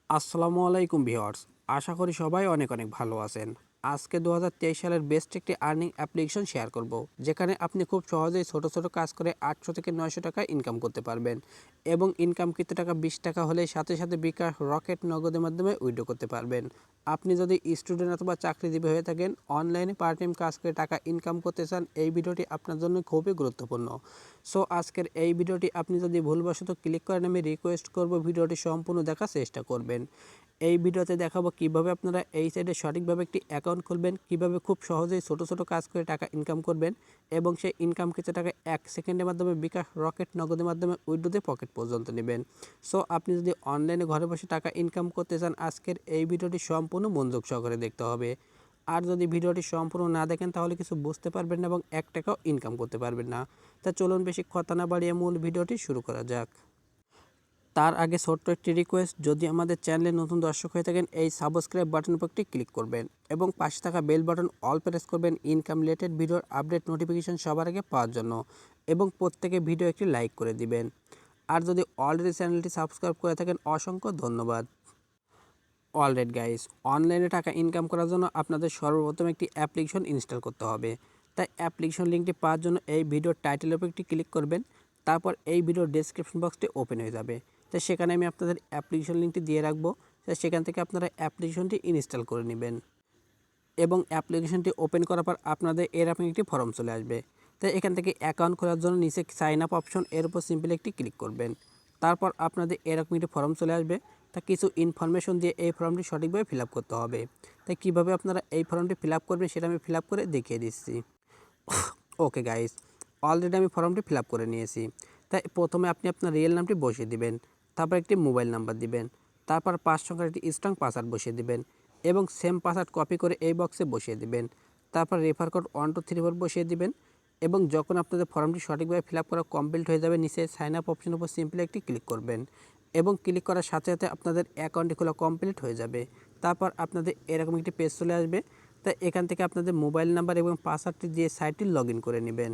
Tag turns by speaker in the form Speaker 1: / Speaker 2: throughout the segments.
Speaker 1: আসসালামু আলাইকুম ভিউয়ার্স। আশা করি সবাই অনেক অনেক ভালো আছেন। আজকে 2023 সালের বেস্ট একটি আর্নিং অ্যাপ্লিকেশন শেয়ার করব, যেখানে আপনি খুব সহজেই ছোট ছোট কাজ করে 800 থেকে 900 টাকা ইনকাম করতে পারবেন এবং ইনকামকৃত টাকা 20 টাকা হলে সাথে সাথে বিকাশ রকেট নগদের মাধ্যমে উইথড্র করতে পারবেন। আপনি যদি স্টুডেন্ট অথবা চাকরিজীবী হয়ে থাকেন, অনলাইনে পার্ট টাইম কাজ করে টাকা ইনকাম করতে চান, এই ভিডিওটি আপনার জন্য খুবই গুরুত্বপূর্ণ। সো আজকের এই ভিডিওটি আপনি যদি ভুলবশত ক্লিক করেন, আমি রিকোয়েস্ট করব ভিডিওটি সম্পূর্ণ দেখার চেষ্টা করবেন। এই ভিডিওতে দেখাবো কিভাবে আপনারা এই সাইডে সঠিকভাবে একটি অ্যাকাউন্ট খুলবেন, কিভাবে খুব সহজেই ছোট ছোট কাজ করে টাকা ইনকাম করবেন এবং সেই ইনকামকৃত টাকা 1 সেকেন্ডের মাধ্যমে বিকাশ রকেট নগদের মাধ্যমে উইথড্রতে পকেট পর্যন্ত নেবেন। সো আপনি যদি অনলাইনে ঘরে বসে টাকা ইনকাম করতে চান, আজকের এই ভিডিওটি সম্পূর্ণ মনোযোগ সহকারে দেখতে হবে। আর যদি ভিডিওটি সম্পূর্ণ না দেখেন তাহলে কিছু বুঝতে পারবেন না এবং 1 টাকাও ইনকাম করতে পারবেন না। তা চলুন বেশি কথা না বাড়িয়ে মূল ভিডিওটি শুরু করা যাক। তার আগে ছোট্ট একটি রিকোয়েস্ট, যদি আমাদের চ্যানেলে নতুন দর্শক হয়ে থাকেন, এই সাবস্ক্রাইব বাটন উপর একটি ক্লিক করবেন এবং পাশে থাকা বেল বাটন অল প্রেস করবেন ইনকাম রিলেটেড ভিডিওর আপডেট নোটিফিকেশন সবার আগে পাওয়ার জন্য এবং প্রত্যেকে ভিডিও একটি লাইক করে দিবেন। আর যদি অলরেডি চ্যানেলটি সাবস্ক্রাইব করে থাকেন, অসংখ্য ধন্যবাদ। অলরাইট গাইস, অনলাইনে টাকা ইনকাম করার জন্য আপনাদের সর্বপ্রথম একটি অ্যাপ্লিকেশন ইনস্টল করতে হবে। তাই অ্যাপ্লিকেশন লিঙ্কটি পাওয়ার জন্য এই ভিডিওর টাইটেলের উপর একটি ক্লিক করবেন। তারপর এই ভিডিওর ডেসক্রিপশন বক্সটি ওপেন হয়ে যাবে। তাই সেখানে আমি আপনাদের অ্যাপ্লিকেশন লিঙ্কটি দিয়ে রাখবো। তাই সেখান থেকে আপনারা অ্যাপ্লিকেশনটি ইনস্টল করে নেবেন এবং অ্যাপ্লিকেশনটি ওপেন করার পর আপনাদের এরকম একটি ফর্ম চলে আসবে। তাই এখান থেকে অ্যাকাউন্ট খোলার জন্য নিচে সাইন আপ অপশন, এর উপর সিম্পলি একটি ক্লিক করবেন। তারপর আপনাদের এরকম একটি ফর্ম চলে আসবে। তা কিছু ইনফরমেশন দিয়ে এই ফর্মটি সঠিকভাবে ফিল আপ করতে হবে। তাই কীভাবে আপনারা এই ফর্মটি ফিল আপ করবেন সেটা আমি ফিল আপ করে দেখিয়ে দিচ্ছি। ওকে গাইস, অলরেডি আমি ফর্মটি ফিল আপ করে নিয়েছি। তাই প্রথমে আপনি আপনার রিয়েল নামটি বসিয়ে দিবেন, তারপর একটি মোবাইল নাম্বার দিবেন, তারপর 5 সংখ্যার একটি স্ট্রং পাসওয়ার্ড বসিয়ে দিবেন এবং সেম পাসওয়ার্ড কপি করে এই বক্সে বসিয়ে দিবেন। তারপর রেফার কোড 1234 বসিয়ে দিবেন এবং যখন আপনাদের ফর্মটি সঠিকভাবে ফিল আপ করা কমপ্লিট হয়ে যাবে, নিচে সাইন আপ অপশনের উপর সিম্পলি একটি ক্লিক করবেন এবং ক্লিক করার সাথে সাথে আপনাদের অ্যাকাউন্টটি খোলা কমপ্লিট হয়ে যাবে। তারপর আপনাদের এরকম একটি পেজ চলে আসবে। তাই এখান থেকে আপনাদের মোবাইল নাম্বার এবং পাসওয়ার্ডটি দিয়ে সাইটটি লগ ইন করে নেবেন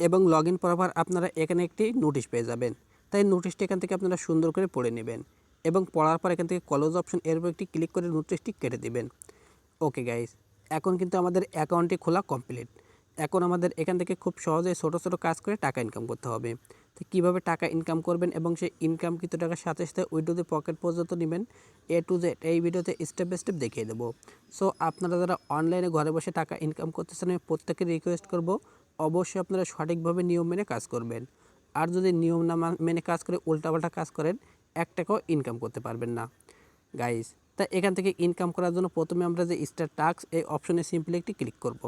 Speaker 1: এবং লগ ইন করার পর আপনারা এখানে একটি নোটিশ পেয়ে যাবেন। তাই নোটিশটি এখান থেকে আপনারা সুন্দর করে পড়ে নেবেন এবং পড়ার পর এখান থেকে ক্লোজ অপশন, এর উপর একটি ক্লিক করে নোটিশটি কেটে দেবেন। ওকে গাইস, এখন কিন্তু আমাদের অ্যাকাউন্টটি খোলা কমপ্লিট। এখন আমাদের এখান থেকে খুব সহজে ছোটো ছোটো কাজ করে টাকা ইনকাম করতে হবে। তো কীভাবে টাকা ইনকাম করবেন এবং সেই ইনকামকৃত টাকার সাথে সাথে উইথড্রতে পকেট পর্যন্ত নেবেন, এ টু জেড এই ভিডিওতে স্টেপ বাই স্টেপ দেখিয়ে দেবো। সো আপনারা যারা অনলাইনে ঘরে বসে টাকা ইনকাম করতেছেন, আমি প্রত্যেকে রিকোয়েস্ট করব অবশ্যই আপনারা সঠিকভাবে নিয়ম মেনে কাজ করবেন। আর যদি নিয়ম না মেনে কাজ করে উল্টাপাল্টা কাজ করেন, 1 টাকাও ইনকাম করতে পারবেন না গাইস। তাই এখান থেকে ইনকাম করার জন্য প্রথমে আমরা যে স্টার টাস্ক এই অপশনে সিম্পলি একটি ক্লিক করব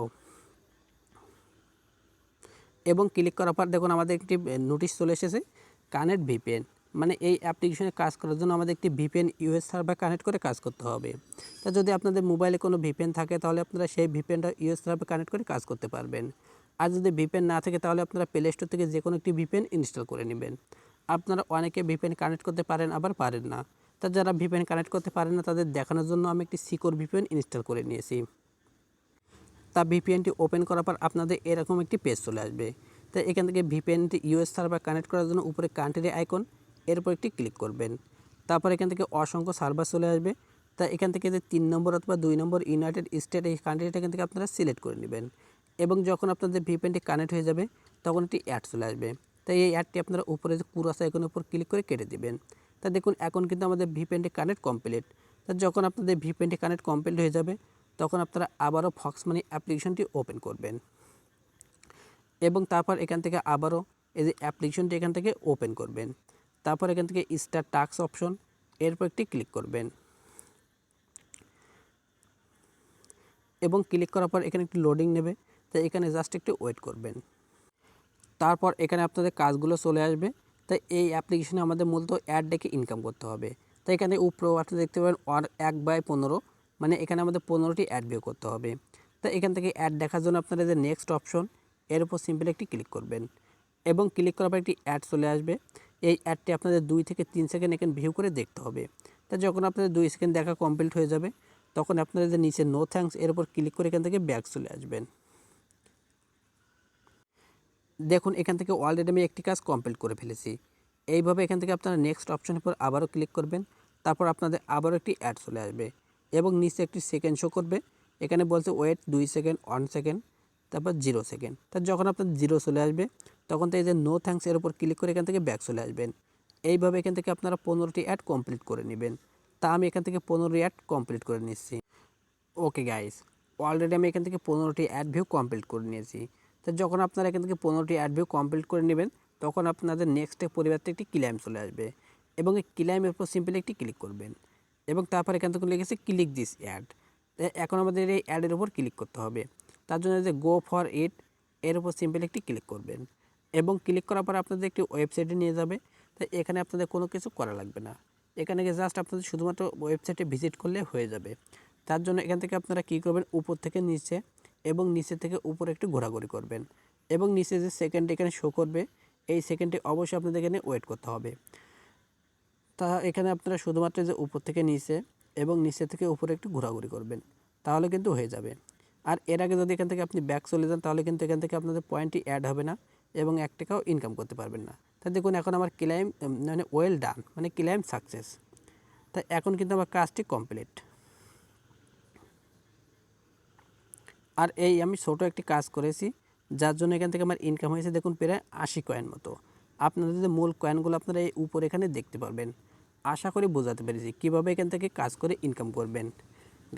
Speaker 1: এবং ক্লিক করার পর দেখুন আমাদের একটি নোটিশ চলে এসেছে, কানেক্ট ভিপিএন। মানে এই অ্যাপ্লিকেশনে কাজ করার জন্য আমাদের একটি ভিপিএন ইউএস সার্ভার কানেক্ট করে কাজ করতে হবে। তা যদি আপনাদের মোবাইলে কোনো ভিপিএন থাকে তাহলে আপনারা সেই ভিপিএনটা ইউএস সার্ভার কানেক্ট করে কাজ করতে পারবেন। আর যদি ভিপিএন না থাকে তাহলে আপনারা প্লে স্টোর থেকে যে কোনো একটি ভিপিএন ইনস্টল করে নেবেন। আপনারা অনেকে ভিপিএন কানেক্ট করতে পারেন, আবার পারেন না। তা যারা ভিপিএন কানেক্ট করতে পারেন না তাদের দেখানোর জন্য আমি একটি সিকিউর ভিপিএন ইনস্টল করে নিয়েছি। তা ভিপিএনটি ওপেন করার পর আপনাদের এরকম একটি পেজ চলে আসবে। তাই এখান থেকে ভিপিএনটি ইউএস সার্ভার কানেক্ট করার জন্য উপরে কান্ট্রি আইকন, এর উপর একটি ক্লিক করবেন। তারপর এখান থেকে অসংখ্য সার্ভার চলে আসবে। তাই এখান থেকে যে 3 নম্বর অথবা 2 নম্বর ইউনাইটেড স্টেট, এই কান্ট্রিটা এখান থেকে আপনারা সিলেক্ট করে নেবেন এবং যখন আপনাদের ভিপিএনটি কানেক্ট হয়ে যাবে তখন একটি অ্যাড চলে আসবে। তাই এই অ্যাডটি আপনারা উপরে যে কুরাস আইকনের উপর ক্লিক করে কেটে দেবেন। তা দেখুন এখন কিন্তু আমাদের ভিপিএনটি কানেক্ট কমপ্লিট। তা যখন আপনাদের ভিপিএনটি কানেক্ট কমপ্লিট হয়ে যাবে তখন আপনারা আবারও ফক্স মানি অ্যাপ্লিকেশনটি ওপেন করবেন এবং তারপর এখান থেকে আবারও এই যে অ্যাপ্লিকেশনটি এখান থেকে ওপেন করবেন। তারপর এখান থেকে স্টার টাস্ক অপশন, এরপর একটি ক্লিক করবেন এবং ক্লিক করার পর এখানে একটি লোডিং নেবে। তাই এখানে জাস্ট একটু ওয়েট করবেন। তারপর এখানে আপনাদের কাজগুলো চলে আসবে। তাই এই অ্যাপ্লিকেশনে আমাদের মূলত অ্যাড ডেকে ইনকাম করতে হবে। তাই এখানে উপরেও আপনি দেখতে পাবেন 1/15, মানে এখানে আমাদের 15টি অ্যাড ভিউ করতে হবে। তাই এখান থেকে অ্যাড দেখার জন্য আপনারা যে নেক্সট অপশন, এর উপর সিম্পলি একটি ক্লিক করবেন এবং ক্লিক করার পর একটি অ্যাড চলে আসবে। এই অ্যাডটি আপনাদের 2 থেকে 3 সেকেন্ড এখানে ভিউ করে দেখতে হবে। তাই যখন আপনাদের 2 সেকেন্ড দেখা কমপ্লিট হয়ে যাবে তখন আপনাদের যে নিচে নো থ্যাঙ্কস, এর উপর ক্লিক করে এখান থেকে ব্যাক চলে আসবেন। দেখুন এখান থেকে অলরেডি আমি একটি কাজ কমপ্লিট করে ফেলেছি। এইভাবে এখান থেকে আপনারা নেক্সট অপশনের উপর আবারও ক্লিক করবেন। তারপর আপনাদের আবারও একটি অ্যাড চলে আসবে এবং নিচে একটি সেকেন্ড শো করবে। এখানে বলছে ওয়েট 2 সেকেন্ড, 1 সেকেন্ড, তারপর 0 সেকেন্ড। তা যখন আপনার 0 চলে আসবে তখন তো এই যে নো থ্যাঙ্কস এর উপর ক্লিক করে এখান থেকে ব্যাক চলে আসবেন। এইভাবে এখান থেকে আপনারা 15টি অ্যাড কমপ্লিট করে নেবেন। তা আমি এখান থেকে 15টি অ্যাড কমপ্লিট করে নিচ্ছি। ওকে গাইস, অলরেডি আমি এখান থেকে 15টি অ্যাড ভিউ কমপ্লিট করে নিয়েছি। তো যখন আপনারা এখান থেকে 15টি অ্যাড ভিউ কমপ্লিট করে নেবেন তখন আপনাদের নেক্সট পরিবর্তে একটি ক্লেম চলে আসবে এবং এই ক্লেমের উপর সিম্পলি একটি ক্লিক করবেন এবং তারপর এখান থেকে লিখেছে ক্লিক দিস অ্যাড। এখন আমাদের এই অ্যাডের উপর ক্লিক করতে হবে। তার জন্য যে গো ফর ইট এর উপর সিম্পলি একটি ক্লিক করবেন এবং ক্লিক করার পর আপনাদের একটি ওয়েবসাইটে নিয়ে যাবে। তাই এখানে আপনাদের কোনো কিছু করা লাগবে না, এখানে গিয়ে জাস্ট আপনাদের শুধুমাত্র ওয়েবসাইটে ভিজিট করলে হয়ে যাবে। তার জন্য এখান থেকে আপনারা কী করবেন, উপর থেকে নিচে এবং নিচে থেকে উপরে একটু ঘোরাঘুরি করবেন এবং নিচে যে সেকেন্ড এখানে শো করবে এই সেকেন্ডে অবশ্যই আপনাদের এখানে ওয়েট করতে হবে। তা এখানে আপনারা শুধুমাত্র যে উপর থেকে নিচে এবং নিচে থেকে উপরে একটু ঘোরাঘুরি করবেন, তাহলে কিন্তু হয়ে যাবে। আর এর আগে যদি এখান থেকে আপনি ব্যাক চলে যান তাহলে কিন্তু এখান থেকে আপনাদের পয়েন্টই অ্যাড হবে না এবং 1 টাকাও ইনকাম করতে পারবেন না। তা দেখুন এখন আমার ক্লেম মানে ওয়েল ডান, মানে ক্লেম সাকসেস। তাই এখন কিন্তু আমার কাজটি কমপ্লিট। আর এই আমি ছোটো একটি কাজ করেছি যার জন্য এখান থেকে আমার ইনকাম হয়েছে দেখুন প্রায় 80 কয়েন মতো। আপনাদের যে মূল কয়েনগুলো আপনারা এই উপরে এখানে দেখতে পারবেন। আশা করি বোঝাতে পেরেছি কীভাবে এখান থেকে কাজ করে ইনকাম করবেন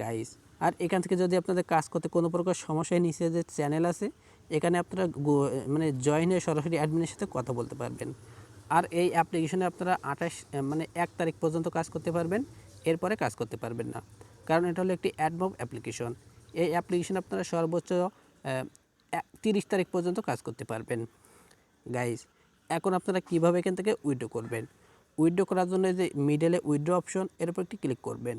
Speaker 1: গাইস। আর এখান থেকে যদি আপনাদের কাজ করতে কোনো প্রকার সমস্যায় নিচে যে চ্যানেল আছে এখানে আপনারা মানে জয়েন হয়ে সরাসরি অ্যাডমিনের সাথে কথা বলতে পারবেন। আর এই অ্যাপ্লিকেশনে আপনারা 1 তারিখ পর্যন্ত কাজ করতে পারবেন, এরপরে কাজ করতে পারবেন না, কারণ এটা হলো একটি অ্যাডমব অ্যাপ্লিকেশন। এই অ্যাপ্লিকেশন আপনারা সর্বোচ্চ 30 তারিখ পর্যন্ত কাজ করতে পারবেন গাইস। এখন আপনারা কীভাবে এখান থেকে উইথড্র করবেন, উইথড্র করার জন্য যে মিডলে উইথড্র অপশন এর উপর একটি ক্লিক করবেন।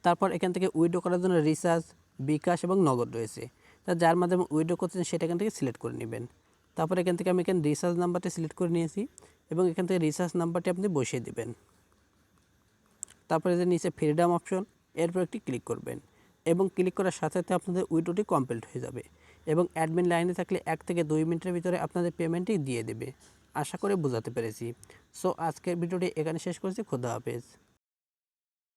Speaker 1: তারপর এখান থেকে উইথড্র করার জন্য রিচার্জ, বিকাশ এবং নগদ রয়েছে। তা যার মাধ্যমে উইথড্র করছেন সেটা এখান থেকে সিলেক্ট করে নেবেন। তারপর এখান থেকে আমি এখানে রিচার্জ নাম্বারটি সিলেক্ট করে নিয়েছি এবং এখান থেকে রিচার্জ নাম্বারটি আপনি বসিয়ে দেবেন। তারপরে যে নিচে ফ্রিডম অপশন এরপর একটি ক্লিক করবেন এবং ক্লিক করার সাথে সাথে আপনাদের উইথড্রটি কমপ্লিট হয়ে যাবে এবং অ্যাডমিন লাইনে থাকলে 1 থেকে 2 মিনিটের ভিতরে আপনাদের পেমেন্টটি দিয়ে দেবে। আশা করে বোঝাতে পেরেছি। সো আজকের ভিডিওটি এখানে শেষ করছি। খোদা হাফেজ।